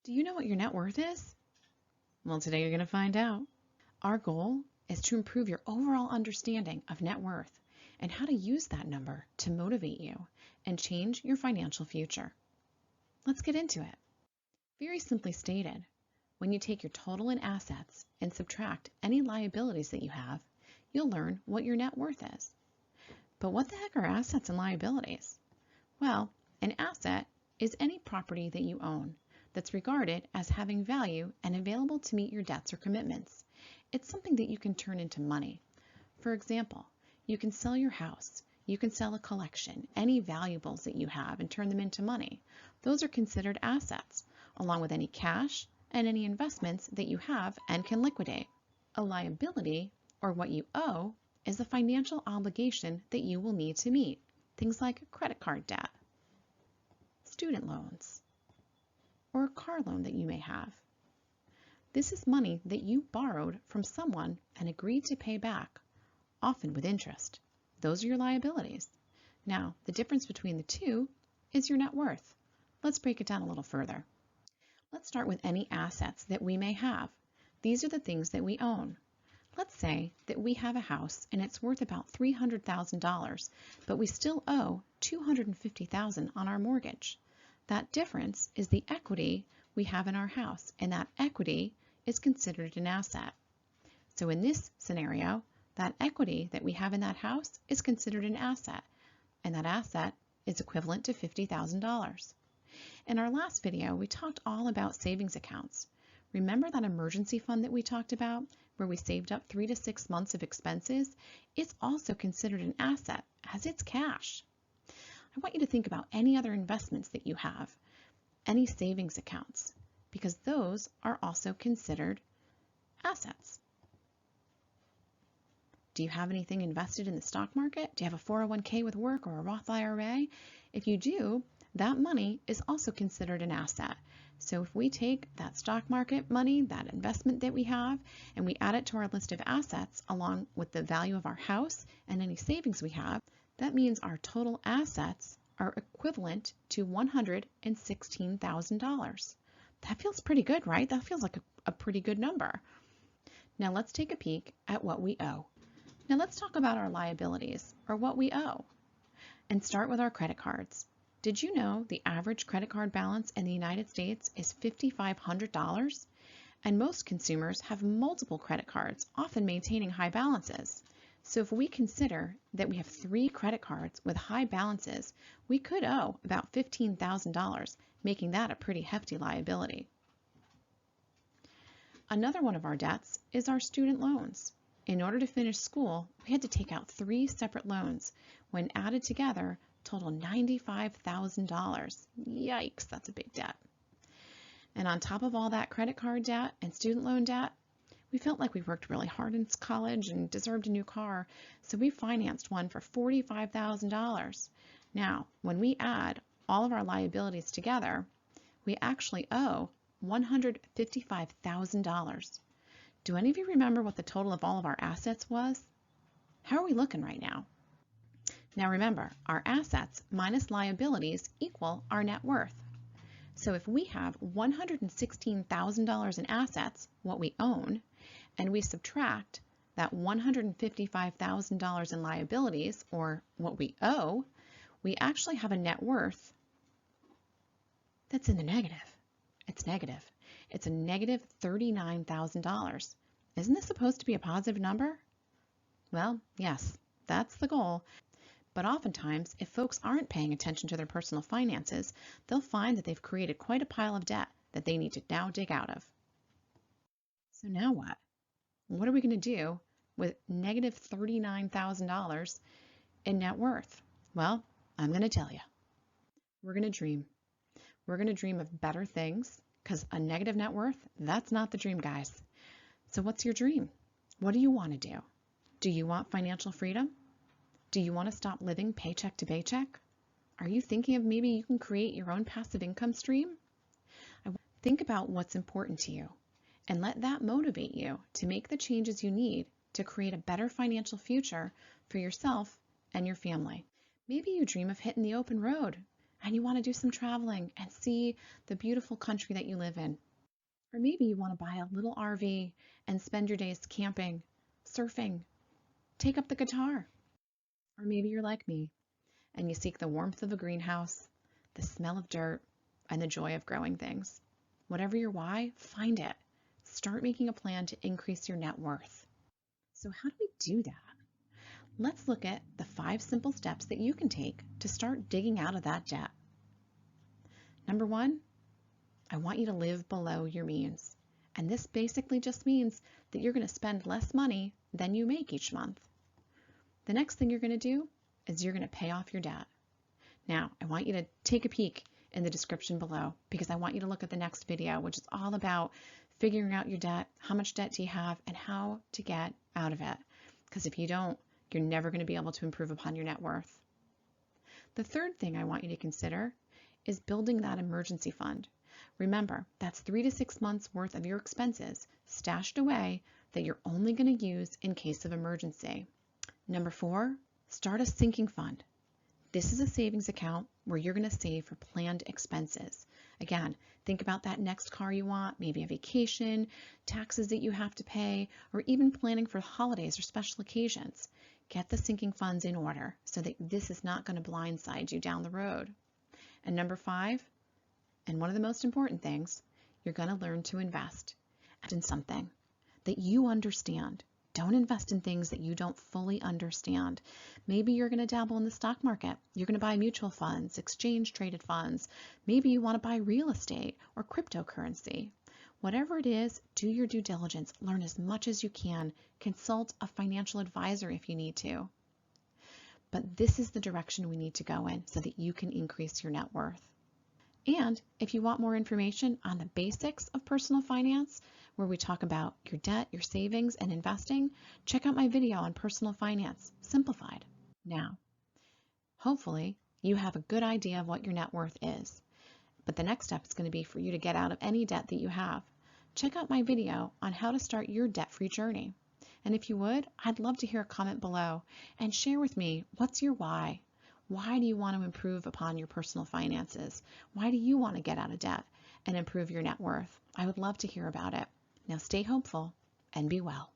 Do you know what your net worth is? Well, today you're going to find out. Our goal is to improve your overall understanding of net worth and how to use that number to motivate you and change your financial future. Let's get into it. Very simply stated, when you take your total in assets and subtract any liabilities that you have, you'll learn what your net worth is. But what the heck are assets and liabilities? Well, an asset is any property that you own that's regarded as having value and available to meet your debts or commitments. It's something that you can turn into money. For example, you can sell your house, you can sell a collection, any valuables that you have and turn them into money. Those are considered assets, along with any cash and any investments that you have and can liquidate. A liability, or what you owe, is a financial obligation that you will need to meet. Things like credit card debt, student loans, or a car loan that you may have. This is money that you borrowed from someone and agreed to pay back, often with interest. Those are your liabilities. Now, the difference between the two is your net worth. Let's break it down a little further. Let's start with any assets that we may have. These are the things that we own. Let's say that we have a house and it's worth about $300,000, but we still owe $250,000 on our mortgage. That difference is the equity we have in our house, and that equity is considered an asset. So in this scenario, that equity that we have in that house is considered an asset, and that asset is equivalent to $50,000. In our last video, we talked all about savings accounts. Remember that emergency fund that we talked about, where we saved up 3 to 6 months of expenses? It's also considered an asset, as it's cash. I want you to think about any other investments that you have, any savings accounts, because those are also considered assets. Do you have anything invested in the stock market? Do you have a 401k with work or a Roth IRA? If you do, that money is also considered an asset. So if we take that stock market money, that investment that we have, and we add it to our list of assets along with the value of our house and any savings we have, that means our total assets are equivalent to $116,000. That feels pretty good, right? That feels like a pretty good number. Now let's take a peek at what we owe. Now let's talk about our liabilities, or what we owe, and start with our credit cards. Did you know the average credit card balance in the United States is $5,500? And most consumers have multiple credit cards, often maintaining high balances. So if we consider that we have 3 credit cards with high balances, we could owe about $15,000, making that a pretty hefty liability. Another one of our debts is our student loans. In order to finish school, we had to take out 3 separate loans. When added together, total $95,000. Yikes, that's a big debt. And on top of all that credit card debt and student loan debt, we felt like we worked really hard in college and deserved a new car, so we financed one for $45,000. Now, when we add all of our liabilities together, we actually owe $155,000. Do any of you remember what the total of all of our assets was? How are we looking right now? Now remember, our assets minus liabilities equal our net worth. So if we have $116,000 in assets, what we own, and we subtract that $155,000 in liabilities, or what we owe, we actually have a net worth that's in the negative. It's negative. It's a negative $39,000. Isn't this supposed to be a positive number? Well, yes, that's the goal. But oftentimes, if folks aren't paying attention to their personal finances, they'll find that they've created quite a pile of debt that they need to now dig out of. So now what? What are we going to do with negative $39,000 in net worth? Well, I'm going to tell you. We're going to dream. We're going to dream of better things, because a negative net worth, that's not the dream, guys. So what's your dream? What do you want to do? Do you want financial freedom? Do you want to stop living paycheck to paycheck? Are you thinking of maybe you can create your own passive income stream? Think about what's important to you and let that motivate you to make the changes you need to create a better financial future for yourself and your family. Maybe you dream of hitting the open road and you want to do some traveling and see the beautiful country that you live in. Or maybe you want to buy a little RV and spend your days camping, surfing, take up the guitar. Or maybe you're like me and you seek the warmth of a greenhouse, the smell of dirt, and the joy of growing things. Whatever your why, find it. Start making a plan to increase your net worth. So how do we do that? Let's look at the 5 simple steps that you can take to start digging out of that debt. Number 1, I want you to live below your means. And this basically just means that you're going to spend less money than you make each month. The next thing you're going to do is you're going to pay off your debt. Now, I want you to take a peek in the description below because I want you to look at the next video, which is all about figuring out your debt, how much debt do you have, and how to get out of it. Because if you don't, you're never going to be able to improve upon your net worth. The third thing I want you to consider is building that emergency fund. Remember, that's 3 to 6 months worth of your expenses stashed away that you're only going to use in case of emergency. Number 4, start a sinking fund. This is a savings account where you're going to save for planned expenses. Again, think about that next car you want, maybe a vacation, taxes that you have to pay, or even planning for holidays or special occasions. Get the sinking funds in order so that this is not going to blindside you down the road. And number 5, and one of the most important things, you're going to learn to invest in something that you understand. Don't invest in things that you don't fully understand. Maybe you're going to dabble in the stock market. You're going to buy mutual funds, exchange traded funds. Maybe you want to buy real estate or cryptocurrency. Whatever it is, do your due diligence. Learn as much as you can. Consult a financial advisor if you need to. But this is the direction we need to go in so that you can increase your net worth. And if you want more information on the basics of personal finance, where we talk about your debt, your savings, and investing, check out my video on personal finance, simplified. Now, hopefully, you have a good idea of what your net worth is. But the next step is going to be for you to get out of any debt that you have. Check out my video on how to start your debt-free journey. And if you would, I'd love to hear a comment below and share with me, what's your why? Why do you want to improve upon your personal finances? Why do you want to get out of debt and improve your net worth? I would love to hear about it. Now stay hopeful and be well.